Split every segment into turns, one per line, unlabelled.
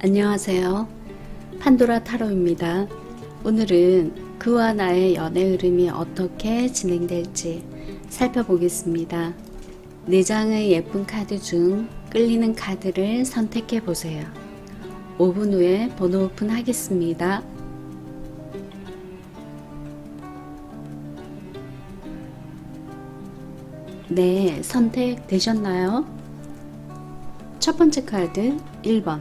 안녕하세요. 판도라 타로입니다. 오늘은 그와 나의 연애 흐름이 어떻게 진행될지 살펴보겠습니다. 4장의 예쁜 카드 중 끌리는 카드를 선택해 보세요. 5분 후에 번호 오픈하겠습니다. 네, 선택되셨나요? 첫 번째 카드 1번,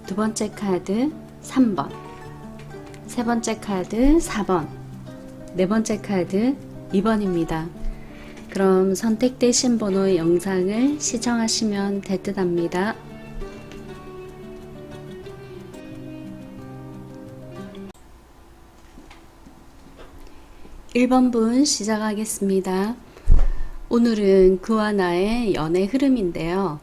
두 번째 카드 3번, 세 번째 카드 4번, 네 번째 카드 2번입니다. 그럼 선택되신 번호의 영상을 시청하시면 될 듯 합니다. (1번) 분 시작하겠습니다. 오늘은 그와 나의 연애 흐름인데요.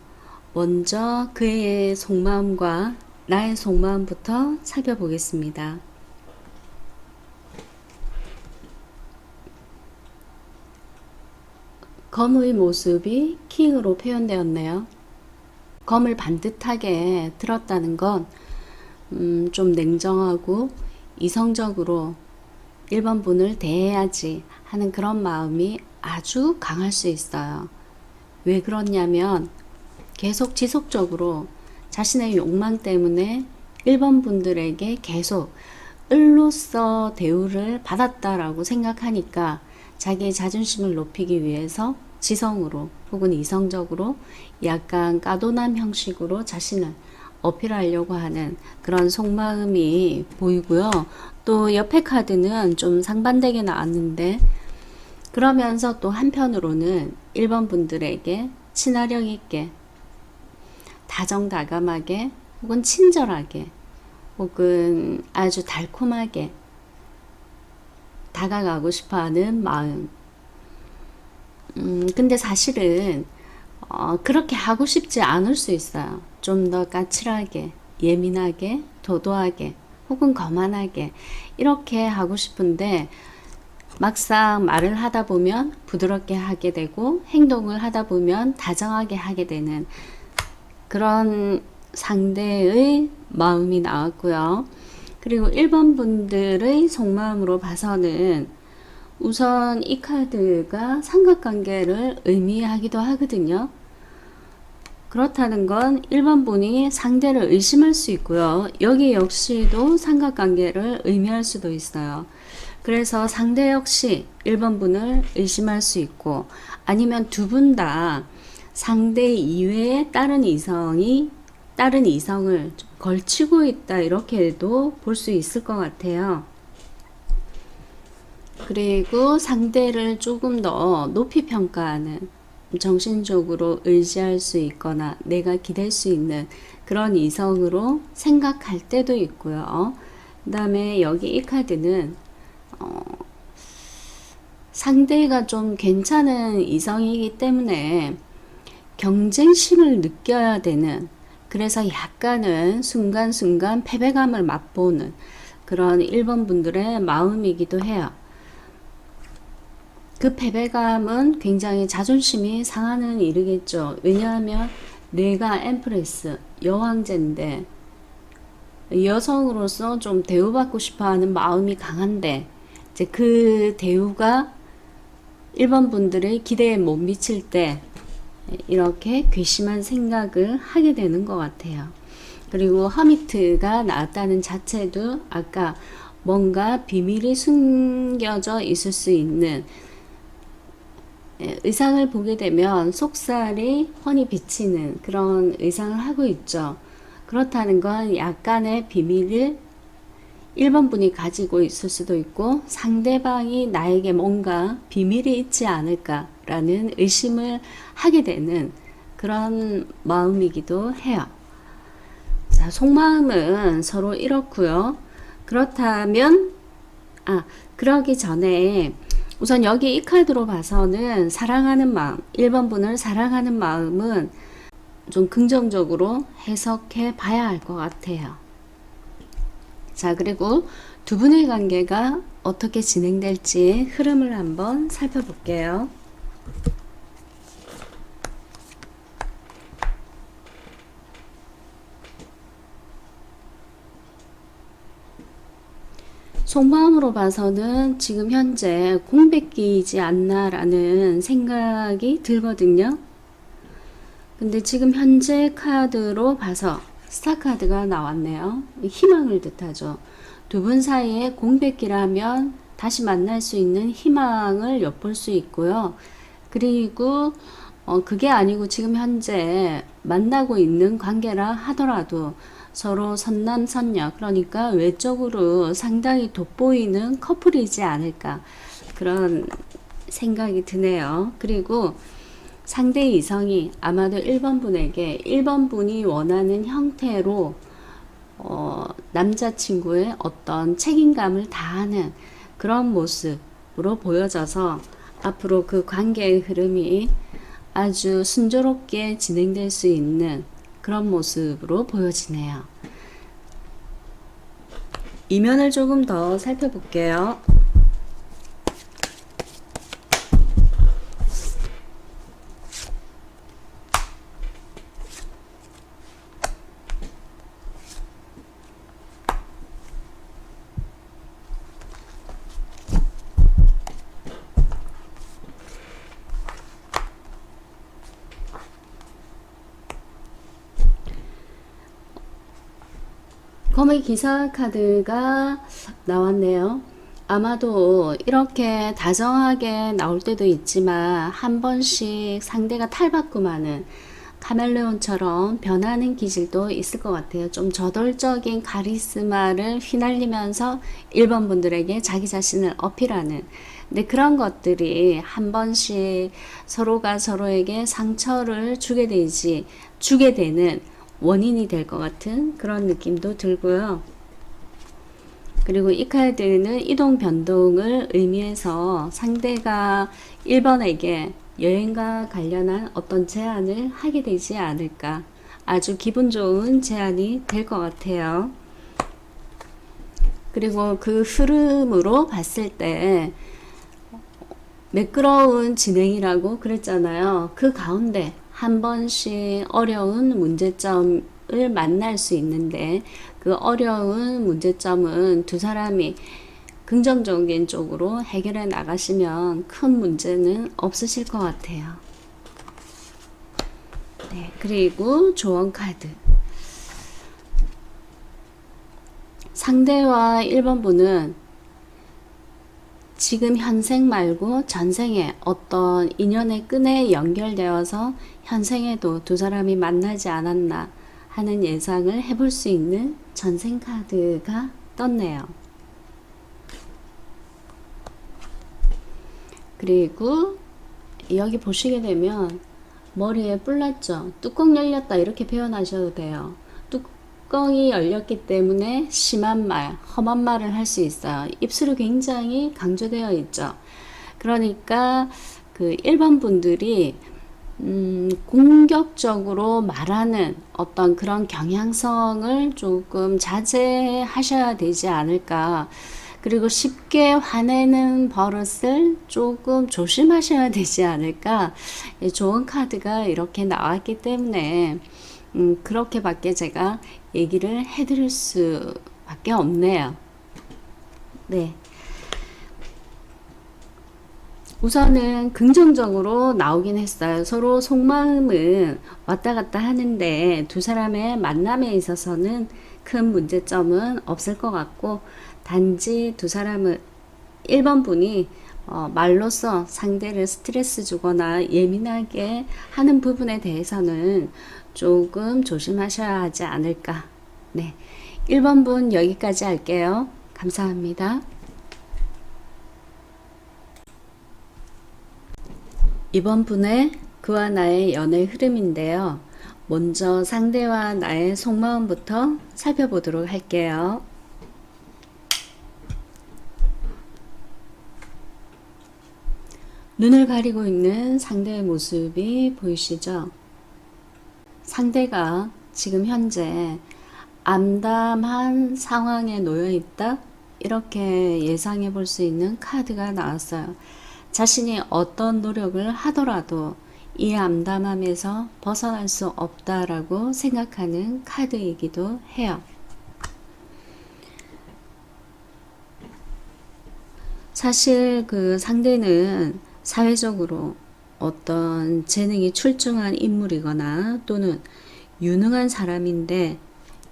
먼저 그의 속마음과 나의 속마음부터 살펴보겠습니다. 검의 모습이 킹으로 표현되었네요. 검을 반듯하게 들었다는 건 좀 냉정하고 이성적으로 1번 분을 대해야지 하는 그런 마음이 아주 강할 수 있어요. 왜 그렇냐면 계속 지속적으로 자신의 욕망 때문에 1번 분들에게 계속 을로서 대우를 받았다라고 생각하니까 자기의 자존심을 높이기 위해서 지성으로 혹은 이성적으로 약간 까도남 형식으로 자신을 어필하려고 하는 그런 속마음이 보이고요. 또 옆에 카드는 좀 상반되게 나왔는데, 그러면서 또 한편으로는 1번 분들에게 친화력 있게 다정다감하게 혹은 친절하게 혹은 아주 달콤하게 다가가고 싶어하는 마음. 근데 사실은 그렇게 하고 싶지 않을 수 있어요. 좀 더 까칠하게, 예민하게, 도도하게 혹은 거만하게 이렇게 하고 싶은데 막상 말을 하다 보면 부드럽게 하게 되고 행동을 하다 보면 다정하게 하게 되는 그런 상대의 마음이 나왔고요. 그리고 1번 분들의 속마음으로 봐서는 우선 이 카드가 삼각관계를 의미하기도 하거든요. 그렇다는 건 1번 분이 상대를 의심할 수 있고요. 여기 역시도 삼각관계를 의미할 수도 있어요. 그래서 상대 역시 1번 분을 의심할 수 있고, 아니면 두 분 다 상대 이외에 다른 이성을 걸치고 있다, 이렇게도 볼 수 있을 것 같아요. 그리고 상대를 조금 더 높이 평가하는, 정신적으로 의지할 수 있거나 내가 기댈 수 있는 그런 이성으로 생각할 때도 있고요. 그 다음에 여기 이 카드는 상대가 좀 괜찮은 이성이기 때문에 경쟁심을 느껴야 되는, 그래서 약간은 순간순간 패배감을 맛보는 그런 1번 분들의 마음이기도 해요. 그 패배감은 굉장히 자존심이 상하는 일이겠죠. 왜냐하면 내가 엠프레스, 여왕제인데 여성으로서 좀 대우받고 싶어하는 마음이 강한데, 이제 그 대우가 1번 분들의 기대에 못 미칠 때 이렇게 괘씸한 생각을 하게 되는 것 같아요. 그리고 허미트가 나왔다는 자체도 아까 뭔가 비밀이 숨겨져 있을 수 있는, 의상을 보게 되면 속살이 훤히 비치는 그런 의상을 하고 있죠. 그렇다는 건 약간의 비밀을 1번 분이 가지고 있을 수도 있고 상대방이 나에게 뭔가 비밀이 있지 않을까라는 의심을 하게 되는 그런 마음이기도 해요. 자, 속마음은 서로 이렇고요. 그렇다면 그러기 전에 우선 여기 이 카드로 봐서는 사랑하는 마음, 1번 분을 사랑하는 마음은 좀 긍정적으로 해석해 봐야 할 것 같아요. 자, 그리고 두 분의 관계가 어떻게 진행될지 흐름을 한번 살펴볼게요. 속마음으로 봐서는 지금 현재 공백기이지 않나라는 생각이 들거든요. 근데 지금 현재 카드로 봐서 스타 카드가 나왔네요. 희망을 뜻하죠. 두 분 사이에 공백기라면 다시 만날 수 있는 희망을 엿볼 수 있고요. 그리고 그게 아니고 지금 현재 만나고 있는 관계라 하더라도 서로 선남선녀, 그러니까 외적으로 상당히 돋보이는 커플이지 않을까, 그런 생각이 드네요. 그리고 상대 이성이 아마도 1번 분에게 1번 분이 원하는 형태로 남자친구의 어떤 책임감을 다하는 그런 모습으로 보여져서 앞으로 그 관계의 흐름이 아주 순조롭게 진행될 수 있는 그런 모습으로 보여지네요. 이면을 조금 더 살펴볼게요. 검의 기사 카드가 나왔네요. 아마도 이렇게 다정하게 나올 때도 있지만 한 번씩 상대가 탈바꿈하는 카멜레온처럼 변하는 기질도 있을 것 같아요. 좀 저돌적인 카리스마를 휘날리면서 1번 분들에게 자기 자신을 어필하는, 근데 그런 것들이 한 번씩 서로가 서로에게 상처를 주게 되는 원인이 될 것 같은 그런 느낌도 들고요. 그리고 이 카드는 이동 변동을 의미해서 상대가 1번에게 여행과 관련한 어떤 제안을 하게 되지 않을까, 아주 기분 좋은 제안이 될 것 같아요. 그리고 그 흐름으로 봤을 때 매끄러운 진행이라고 그랬잖아요. 그 가운데 한 번씩 어려운 문제점을 만날 수 있는데 그 어려운 문제점은 두 사람이 긍정적인 쪽으로 해결해 나가시면 큰 문제는 없으실 것 같아요. 네, 그리고 조언 카드. 상대와 1번 분은 지금 현생 말고 전생에 어떤 인연의 끈에 연결되어서 현생에도 두 사람이 만나지 않았나 하는 예상을 해볼 수 있는 전생 카드가 떴네요. 그리고 여기 보시게 되면 머리에 뿔 났죠. 뚜껑 열렸다 이렇게 표현하셔도 돼요. 뚜껑이 열렸기 때문에 심한 말, 험한 말을 할 수 있어요. 입술이 굉장히 강조되어 있죠. 그러니까 그 1번 분들이 공격적으로 말하는 어떤 그런 경향성을 조금 자제하셔야 되지 않을까. 그리고 쉽게 화내는 버릇을 조금 조심하셔야 되지 않을까. 좋은 카드가 이렇게 나왔기 때문에 그렇게밖에 제가 얘기를 해드릴 수밖에 없네요. 네. 우선은 긍정적으로 나오긴 했어요. 서로 속마음은 왔다 갔다 하는데 두 사람의 만남에 있어서는 큰 문제점은 없을 것 같고, 단지 두 사람은 1번 분이 말로써 상대를 스트레스 주거나 예민하게 하는 부분에 대해서는 조금 조심하셔야 하지 않을까. 네, 1번 분 여기까지 할게요. 감사합니다. 이번 분의 그와 나의 연애 흐름인데요. 먼저 상대와 나의 속마음부터 살펴보도록 할게요. 눈을 가리고 있는 상대의 모습이 보이시죠? 상대가 지금 현재 암담한 상황에 놓여 있다, 이렇게 예상해 볼 수 있는 카드가 나왔어요. 자신이 어떤 노력을 하더라도 이 암담함에서 벗어날 수 없다라고 생각하는 카드이기도 해요. 사실 그 상대는 사회적으로 어떤 재능이 출중한 인물이거나 또는 유능한 사람인데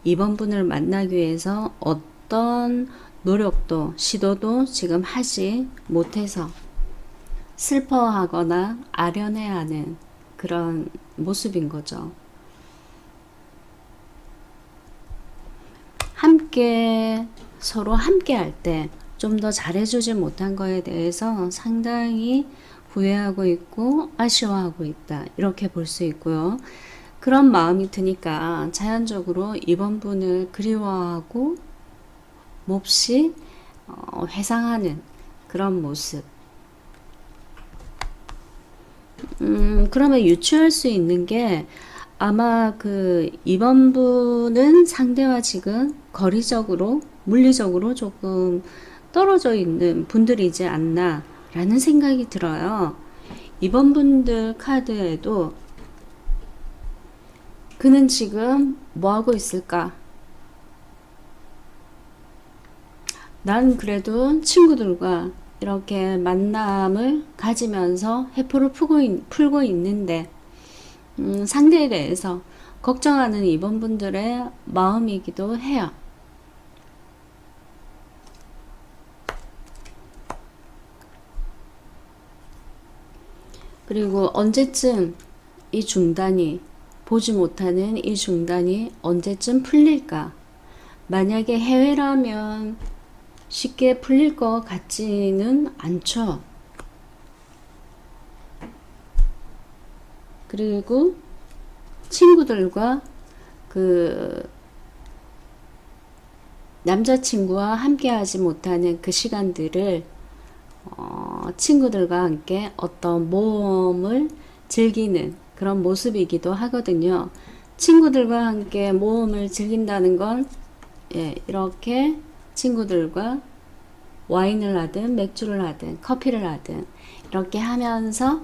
이번 분을 만나기 위해서 어떤 노력도 시도도 지금 하지 못해서 슬퍼하거나 아련해하는 그런 모습인 거죠. 함께 서로 함께 할 때 좀 더 잘해주지 못한 거에 대해서 상당히 후회하고 있고 아쉬워하고 있다. 이렇게 볼 수 있고요. 그런 마음이 드니까 자연적으로 이번 분을 그리워하고 몹시 회상하는 그런 모습. 그러면 유추할 수 있는 게 아마 그 이번 분은 상대와 지금 거리적으로 물리적으로 조금 떨어져 있는 분들이지 않나 라는 생각이 들어요. 이번 분들 카드에도 그는 지금 뭐 하고 있을까? 난 그래도 친구들과 이렇게 만남을 가지면서 회포를 풀고 있는데 상대에 대해서 걱정하는 이번 분들의 마음이기도 해요. 그리고 언제쯤 이 중단이 보지 못하는 이 중단이 언제쯤 풀릴까? 만약에 해외라면 쉽게 풀릴 것 같지는 않죠. 그리고 친구들과 그 남자친구와 함께 하지 못하는 그 시간들을 친구들과 함께 어떤 모험을 즐기는 그런 모습이기도 하거든요. 친구들과 함께 모험을 즐긴다는 건 이렇게 친구들과 와인을 하든 맥주를 하든 커피를 하든 이렇게 하면서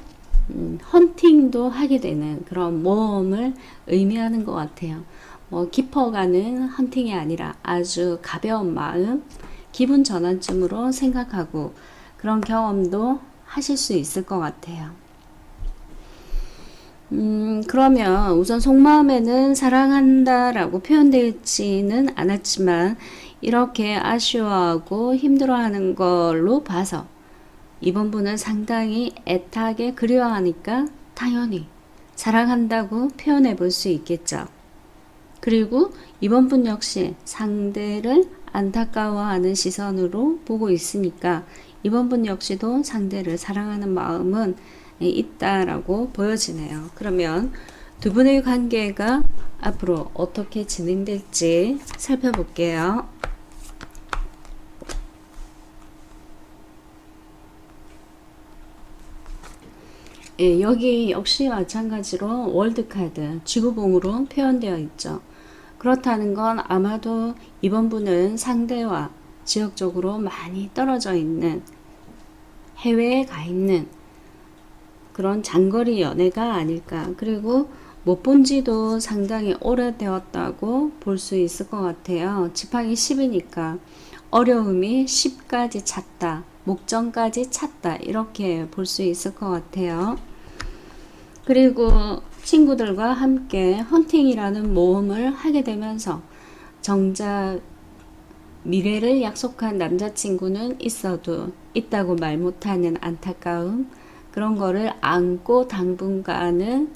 헌팅도 하게 되는 그런 모험을 의미하는 것 같아요. 뭐 깊어가는 헌팅이 아니라 아주 가벼운 마음, 기분 전환쯤으로 생각하고 그런 경험도 하실 수 있을 것 같아요. 그러면 우선 속마음에는 사랑한다라고 표현되어 있지는 않았지만 이렇게 아쉬워하고 힘들어하는 걸로 봐서 이번 분은 상당히 애타게 그리워하니까 당연히 사랑한다고 표현해 볼 수 있겠죠. 그리고 이번 분 역시 상대를 안타까워하는 시선으로 보고 있으니까 이번 분 역시도 상대를 사랑하는 마음은 있다라고 보여지네요. 그러면 두 분의 관계가 앞으로 어떻게 진행될지 살펴볼게요. 여기 역시 마찬가지로 월드카드 쥐구봉으로 표현되어 있죠. 그렇다는 건 아마도 이번 분은 상대와 지역적으로 많이 떨어져 있는 해외에 가 있는 그런 장거리 연애가 아닐까. 그리고 못 본 지도 상당히 오래되었다고 볼 수 있을 것 같아요. 지팡이 10이니까 어려움이 10까지 찼다. 목전까지 찼다. 이렇게 볼 수 있을 것 같아요. 그리고 친구들과 함께 헌팅이라는 모험을 하게 되면서 정작 미래를 약속한 남자친구는 있어도 있다고 말 못하는 안타까움, 그런 거를 안고 당분간은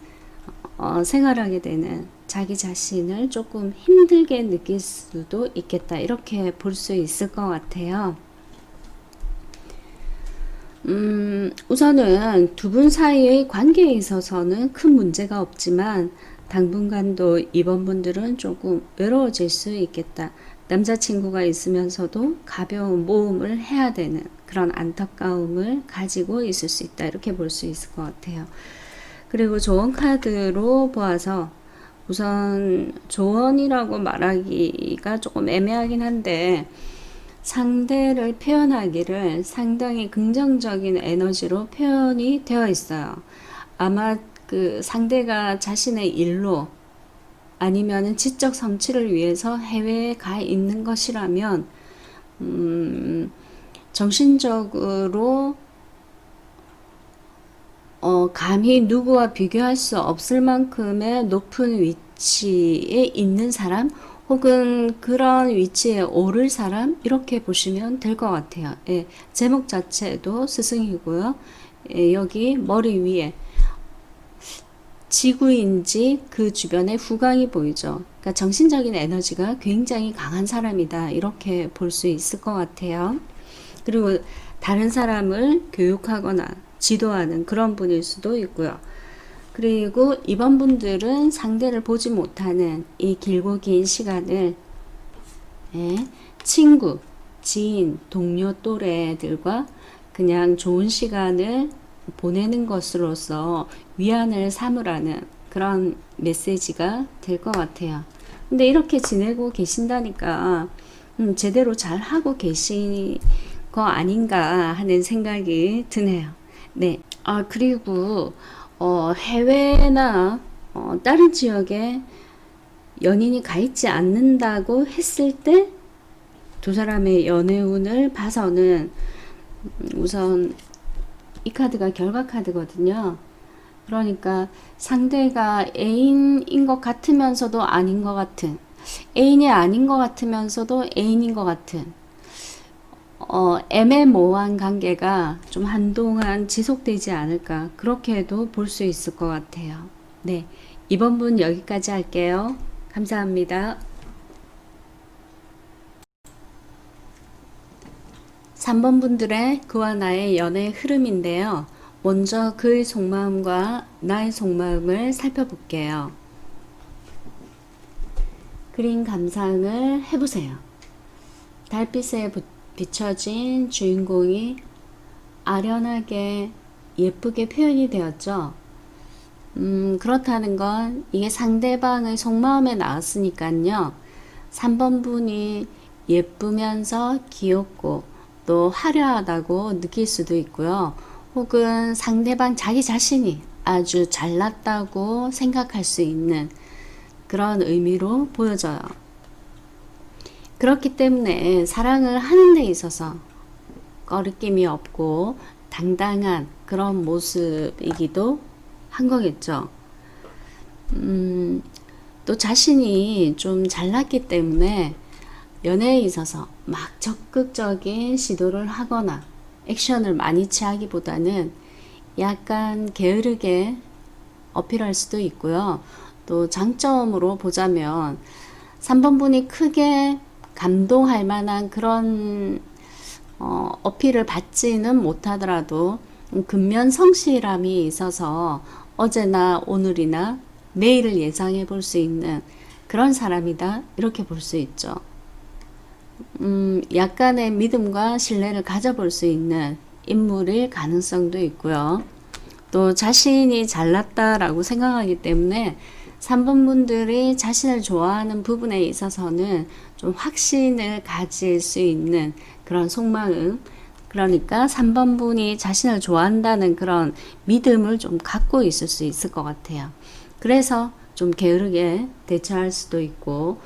생활하게 되는 자기 자신을 조금 힘들게 느낄 수도 있겠다. 이렇게 볼 수 있을 것 같아요. 우선은 두 분 사이의 관계에 있어서는 큰 문제가 없지만 당분간도 이번 분들은 조금 외로워질 수 있겠다. 남자친구가 있으면서도 가벼운 모험을 해야 되는 그런 안타까움을 가지고 있을 수 있다. 이렇게 볼 수 있을 것 같아요. 그리고 조언 카드로 보아서 우선 조언이라고 말하기가 조금 애매하긴 한데 상대를 표현하기를 상당히 긍정적인 에너지로 표현이 되어 있어요. 아마 그 상대가 자신의 일로 아니면은 지적 성취를 위해서 해외에 가 있는 것이라면 정신적으로 감히 누구와 비교할 수 없을 만큼의 높은 위치에 있는 사람, 혹은 그런 위치에 오를 사람, 이렇게 보시면 될 것 같아요. 예, 제목 자체도 스승이고요. 예, 여기 머리 위에 지구인지 그 주변에 후광이 보이죠. 그러니까 정신적인 에너지가 굉장히 강한 사람이다, 이렇게 볼 수 있을 것 같아요. 그리고 다른 사람을 교육하거나 지도하는 그런 분일 수도 있고요. 그리고 이번 분들은 상대를 보지 못하는 이 길고 긴 시간을, 예, 친구, 지인, 동료 또래들과 그냥 좋은 시간을 보내는 것으로서 위안을 삼으라는 그런 메시지가 될 것 같아요. 근데 이렇게 지내고 계신다니까 제대로 잘 하고 계신 거 아닌가 하는 생각이 드네요. 네. 그리고 해외나 다른 지역에 연인이 가 있지 않는다고 했을 때 두 사람의 연애운을 봐서는 우선 이 카드가 결과 카드거든요. 그러니까 상대가 애인인 것 같으면서도 아닌 것 같은, 애인이 아닌 것 같으면서도 애인인 것 같은 애매모호한 관계가 좀 한동안 지속되지 않을까, 그렇게도 볼 수 있을 것 같아요. 네, 이번 분 여기까지 할게요. 감사합니다. 3번 분들의 그와 나의 연애 흐름인데요. 먼저 그의 속마음과 나의 속마음을 살펴볼게요. 그림 감상을 해보세요. 달빛에 비춰진 주인공이 아련하게 예쁘게 표현이 되었죠. 그렇다는 건 이게 상대방의 속마음에 나왔으니까요. 3번 분이 예쁘면서 귀엽고 또 화려하다고 느낄 수도 있고요. 혹은 상대방 자기 자신이 아주 잘났다고 생각할 수 있는 그런 의미로 보여져요. 그렇기 때문에 사랑을 하는 데 있어서 거리낌이 없고 당당한 그런 모습이기도 한 거겠죠. 또 자신이 좀 잘났기 때문에 연애에 있어서 막 적극적인 시도를 하거나 액션을 많이 취하기보다는 약간 게으르게 어필할 수도 있고요. 또 장점으로 보자면 3번 분이 크게 감동할 만한 그런 어필을 받지는 못하더라도 근면 성실함이 있어서 어제나 오늘이나 내일을 예상해 볼 수 있는 그런 사람이다, 이렇게 볼 수 있죠. 약간의 믿음과 신뢰를 가져볼 수 있는 인물일 가능성도 있고요. 또 자신이 잘났다라고 생각하기 때문에 3번 분들이 자신을 좋아하는 부분에 있어서는 좀 확신을 가질 수 있는 그런 속마음, 그러니까 3번 분이 자신을 좋아한다는 그런 믿음을 좀 갖고 있을 수 있을 것 같아요. 그래서 좀 게으르게 대처할 수도 있고,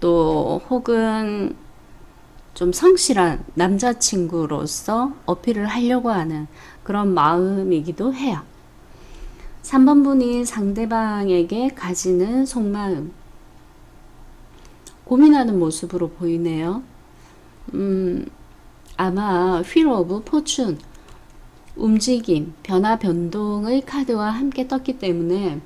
또 혹은 좀 성실한 남자친구로서 어필을 하려고 하는 그런 마음이기도 해요. 3번 분이 상대방에게 가지는 속마음, 고민하는 모습으로 보이네요. 아마 휠 오브 포춘, 움직임, 변화, 변동의 카드와 함께 떴기 때문에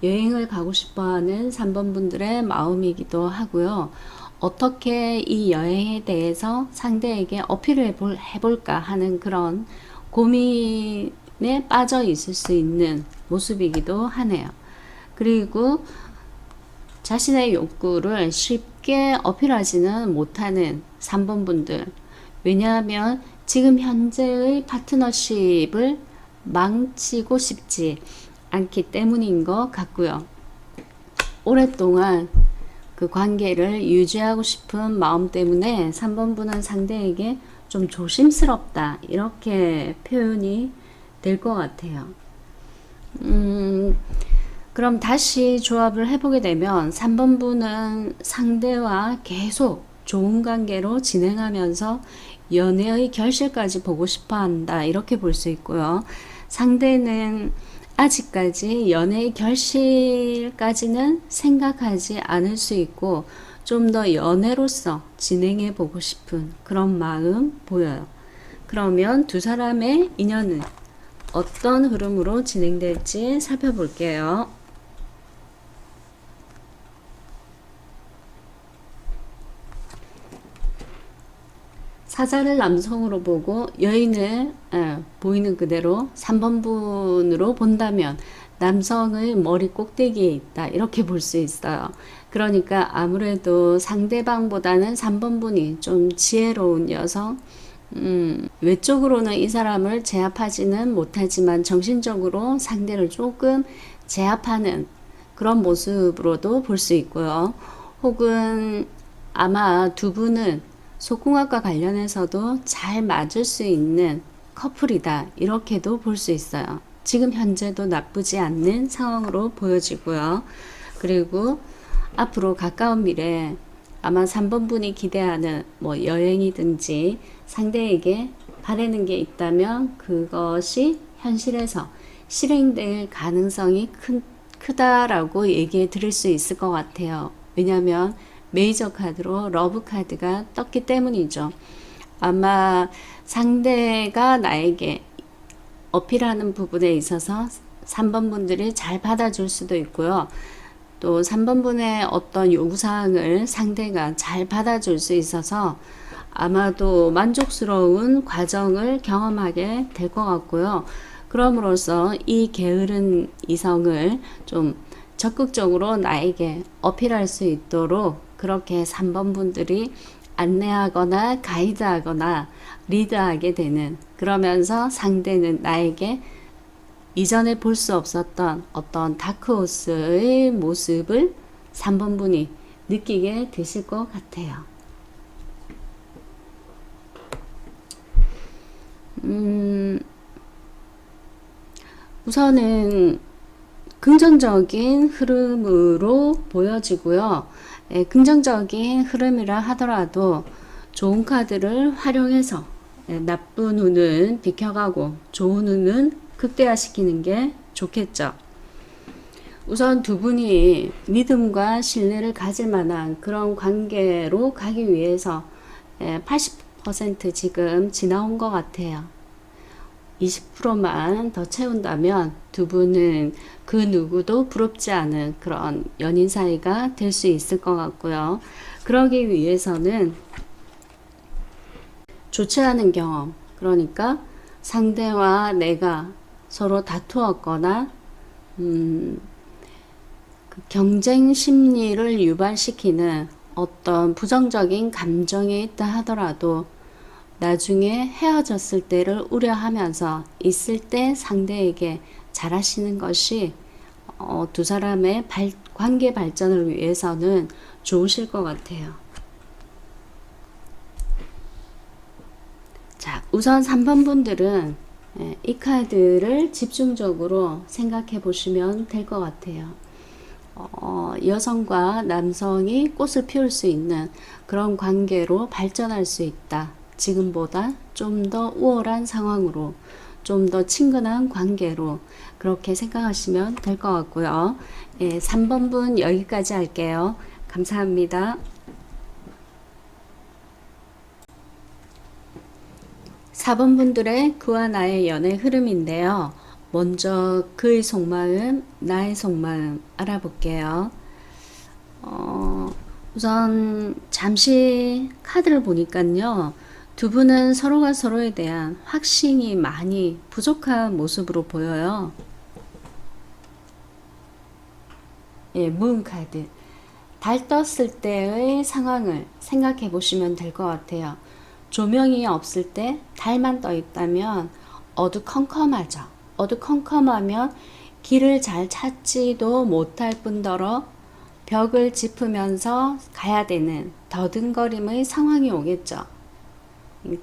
여행을 가고 싶어하는 3번 분들의 마음이기도 하고요. 어떻게 이 여행에 대해서 상대에게 어필을 해볼까 하는 그런 고민에 빠져 있을 수 있는 모습이기도 하네요. 그리고 자신의 욕구를 쉽게 어필하지는 못하는 3번 분들, 왜냐하면 지금 현재의 파트너십을 망치고 싶지 않기 때문인 것 같고요. 오랫동안 그 관계를 유지하고 싶은 마음 때문에 3번 분은 상대에게 좀 조심스럽다, 이렇게 표현이 될 것 같아요. 그럼 다시 조합을 해보게 되면 3번 분은 상대와 계속 좋은 관계로 진행하면서 연애의 결실까지 보고 싶어 한다. 이렇게 볼 수 있고요. 상대는 아직까지 연애의 결실까지는 생각하지 않을 수 있고 좀 더 연애로서 진행해 보고 싶은 그런 마음 보여요. 그러면 두 사람의 인연은 어떤 흐름으로 진행될지 살펴볼게요. 사자를 남성으로 보고 여인을 보이는 그대로 3번 분으로 본다면 남성의 머리 꼭대기에 있다. 이렇게 볼 수 있어요. 그러니까 아무래도 상대방보다는 3번 분이 좀 지혜로운 여성, 외적으로는 이 사람을 제압하지는 못하지만 정신적으로 상대를 조금 제압하는 그런 모습으로도 볼 수 있고요. 혹은 아마 두 분은 속궁합과 관련해서도 잘 맞을 수 있는 커플이다. 이렇게도 볼 수 있어요. 지금 현재도 나쁘지 않는 상황으로 보여지고요. 그리고 앞으로 가까운 미래 아마 3번 분이 기대하는 뭐 여행이든지 상대에게 바라는 게 있다면 그것이 현실에서 실행될 가능성이 크다라고 얘기해 드릴 수 있을 것 같아요. 왜냐하면 메이저 카드로 러브 카드가 떴기 때문이죠. 아마 상대가 나에게 어필하는 부분에 있어서 3번 분들이 잘 받아줄 수도 있고요. 또 3번 분의 어떤 요구사항을 상대가 잘 받아줄 수 있어서 아마도 만족스러운 과정을 경험하게 될 것 같고요. 그럼으로써 이 게으른 이성을 좀 적극적으로 나에게 어필할 수 있도록 그렇게 3번 분들이 안내하거나 가이드하거나 리드하게 되는, 그러면서 상대는 나에게 이전에 볼 수 없었던 어떤 다크호스의 모습을 3번 분이 느끼게 되실 것 같아요. 우선은 긍정적인 흐름으로 보여지고요. 긍정적인 흐름이라 하더라도 좋은 카드를 활용해서 나쁜 운은 비켜가고 좋은 운은 극대화시키는 게 좋겠죠. 우선 두 분이 믿음과 신뢰를 가질 만한 그런 관계로 가기 위해서 80% 지금 지나온 것 같아요. 20%만 더 채운다면 두 분은 그 누구도 부럽지 않은 그런 연인 사이가 될 수 있을 것 같고요. 그러기 위해서는 좋지 않은 경험, 그러니까 상대와 내가 서로 다투었거나 그 경쟁 심리를 유발시키는 어떤 부정적인 감정이 있다 하더라도 나중에 헤어졌을 때를 우려하면서 있을 때 상대에게 잘하시는 것이 두 사람의 관계 발전을 위해서는 좋으실 것 같아요. 자, 우선 3번 분들은 이 카드를 집중적으로 생각해 보시면 될 것 같아요. 여성과 남성이 꽃을 피울 수 있는 그런 관계로 발전할 수 있다. 지금보다 좀 더 우월한 상황으로, 좀 더 친근한 관계로 그렇게 생각하시면 될 것 같고요. 3번 분 여기까지 할게요. 감사합니다. 4번 분들의 그와 나의 연애 흐름인데요. 먼저 그의 속마음, 나의 속마음 알아볼게요. 우선 잠시 카드를 보니까요. 두 분은 서로가 서로에 대한 확신이 많이 부족한 모습으로 보여요. 문 카드. 달 떴을 때의 상황을 생각해 보시면 될 것 같아요. 조명이 없을 때 달만 떠 있다면 어두컴컴하죠. 어두컴컴하면 길을 잘 찾지도 못할 뿐더러 벽을 짚으면서 가야 되는 더듬거림의 상황이 오겠죠.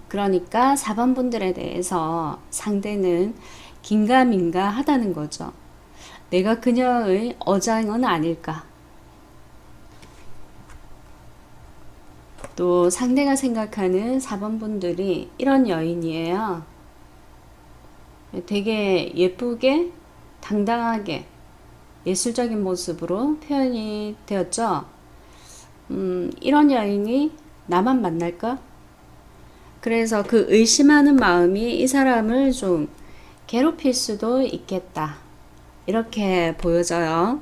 그러니까 4번 분들에 대해서 상대는 긴가민가 하다는 거죠. 내가 그녀의 어장은 아닐까. 또 상대가 생각하는 4번 분들이 이런 여인이에요. 되게 예쁘게 당당하게 예술적인 모습으로 표현이 되었죠. 이런 여인이 나만 만날까? 그래서 그 의심하는 마음이 이 사람을 좀 괴롭힐 수도 있겠다. 이렇게 보여져요.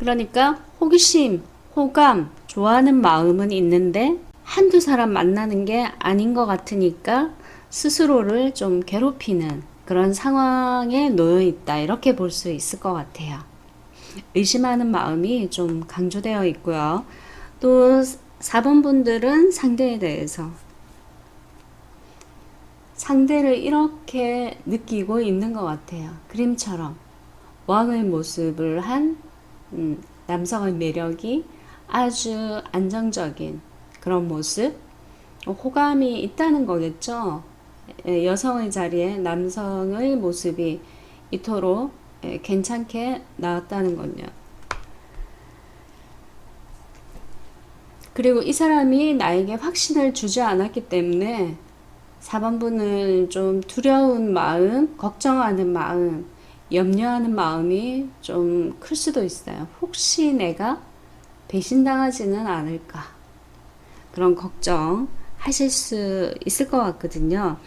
그러니까 호기심, 호감, 좋아하는 마음은 있는데 한두 사람 만나는 게 아닌 것 같으니까 스스로를 좀 괴롭히는 그런 상황에 놓여 있다. 이렇게 볼 수 있을 것 같아요. 의심하는 마음이 좀 강조되어 있고요. 또 4번 분들은 상대에 대해서 상대를 이렇게 느끼고 있는 것 같아요. 그림처럼 왕의 모습을 한 남성의 매력이 아주 안정적인 그런 모습, 호감이 있다는 거겠죠. 여성의 자리에 남성의 모습이 이토록 괜찮게 나왔다는 건요. 그리고 이 사람이 나에게 확신을 주지 않았기 때문에 4번 분은 좀 두려운 마음, 걱정하는 마음, 염려하는 마음이 좀 클 수도 있어요. 혹시 내가 배신당하지는 않을까? 그런 걱정 하실 수 있을 것 같거든요.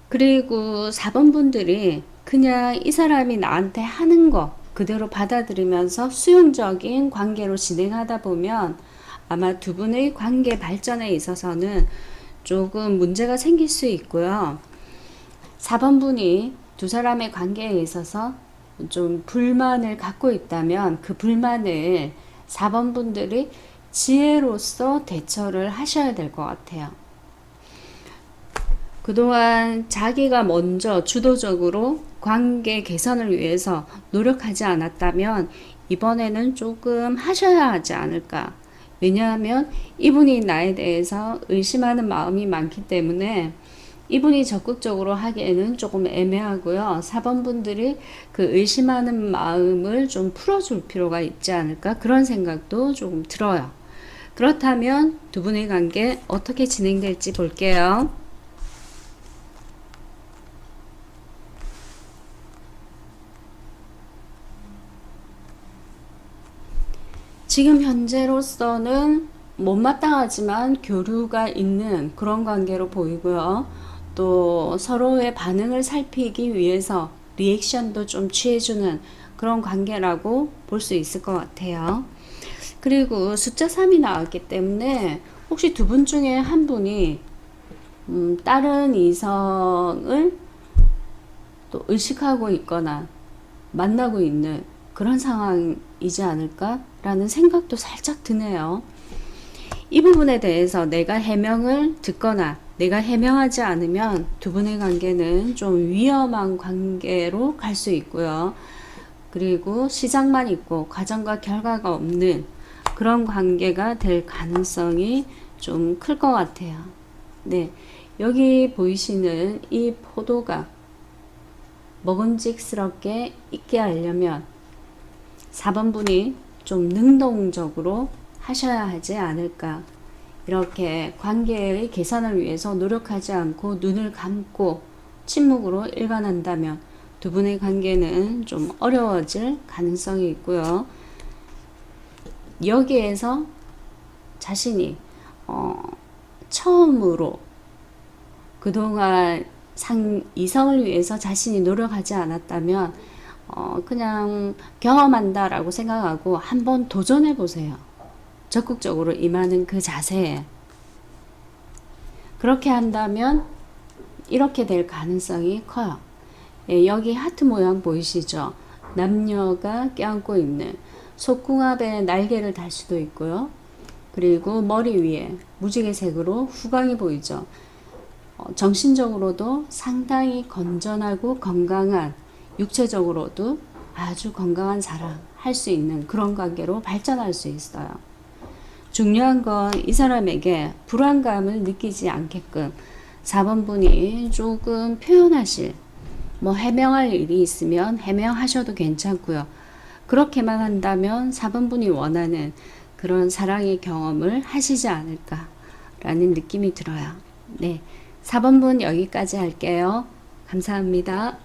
그리고 4번 분들이 그냥 이 사람이 나한테 하는 거 그대로 받아들이면서 수용적인 관계로 진행하다 보면 아마 두 분의 관계 발전에 있어서는 조금 문제가 생길 수 있고요. 4번 분이 두 사람의 관계에 있어서 좀 불만을 갖고 있다면 그 불만을 4번 분들이 지혜로서 대처를 하셔야 될 것 같아요. 그동안 자기가 먼저 주도적으로 관계 개선을 위해서 노력하지 않았다면 이번에는 조금 하셔야 하지 않을까. 왜냐하면 이분이 나에 대해서 의심하는 마음이 많기 때문에 이분이 적극적으로 하기에는 조금 애매하고요. 4번 분들이 그 의심하는 마음을 좀 풀어줄 필요가 있지 않을까 그런 생각도 조금 들어요. 그렇다면 두 분의 관계 어떻게 진행될지 볼게요. 지금 현재로서는 못마땅하지만 교류가 있는 그런 관계로 보이고요. 또 서로의 반응을 살피기 위해서 리액션도 좀 취해주는 그런 관계라고 볼 수 있을 것 같아요. 그리고 숫자 3이 나왔기 때문에 혹시 두 분 중에 한 분이 다른 이성을 또 의식하고 있거나 만나고 있는 그런 상황이지 않을까라는 생각도 살짝 드네요. 이 부분에 대해서 내가 해명을 듣거나 내가 해명하지 않으면 두 분의 관계는 좀 위험한 관계로 갈 수 있고요. 그리고 시작만 있고 과정과 결과가 없는 그런 관계가 될 가능성이 좀 클 것 같아요. 네, 여기 보이시는 이 포도가 먹음직스럽게 있게 하려면 4번 분이 좀 능동적으로 하셔야 하지 않을까. 이렇게 관계의 개선을 위해서 노력하지 않고 눈을 감고 침묵으로 일관한다면 두 분의 관계는 좀 어려워질 가능성이 있고요. 여기에서 자신이 처음으로 그동안 이성을 위해서 자신이 노력하지 않았다면 그냥 경험한다라고 생각하고 한번 도전해 보세요. 적극적으로 임하는 그 자세에. 그렇게 한다면 이렇게 될 가능성이 커요. 예, 여기 하트 모양 보이시죠? 남녀가 껴안고 있는 속궁합의 날개를 달 수도 있고요. 그리고 머리 위에 무지개색으로 후광이 보이죠? 정신적으로도 상당히 건전하고 건강한, 육체적으로도 아주 건강한 사랑 할 수 있는 그런 관계로 발전할 수 있어요. 중요한 건 이 사람에게 불안감을 느끼지 않게끔 4번 분이 조금 표현하실, 해명할 일이 있으면 해명하셔도 괜찮고요. 그렇게만 한다면 4번 분이 원하는 그런 사랑의 경험을 하시지 않을까라는 느낌이 들어요. 네. 4번 분 여기까지 할게요. 감사합니다.